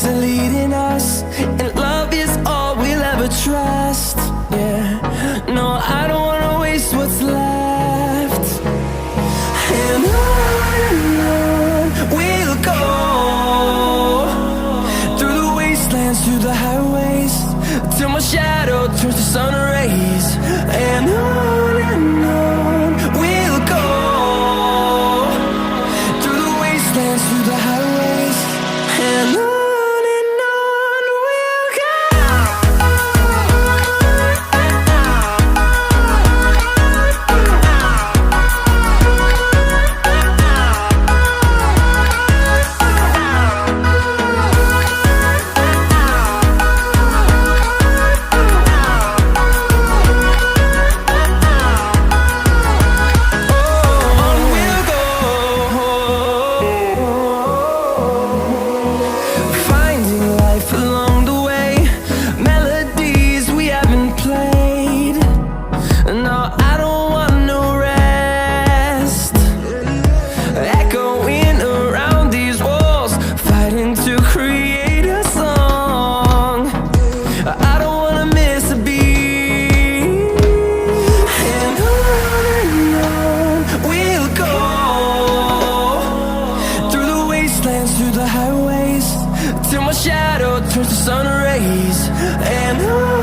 mistakes are leading us, and love is all we'll ever trust. Yeah, no, I don't wanna waste what's left. And on we'll go, through the wastelands, through the highways, till my shadow turns to sun rays. And on we'll go, through the wastelands, through the highways, and on we'll go. Through the highways, till my shadow turns to sun rays. And on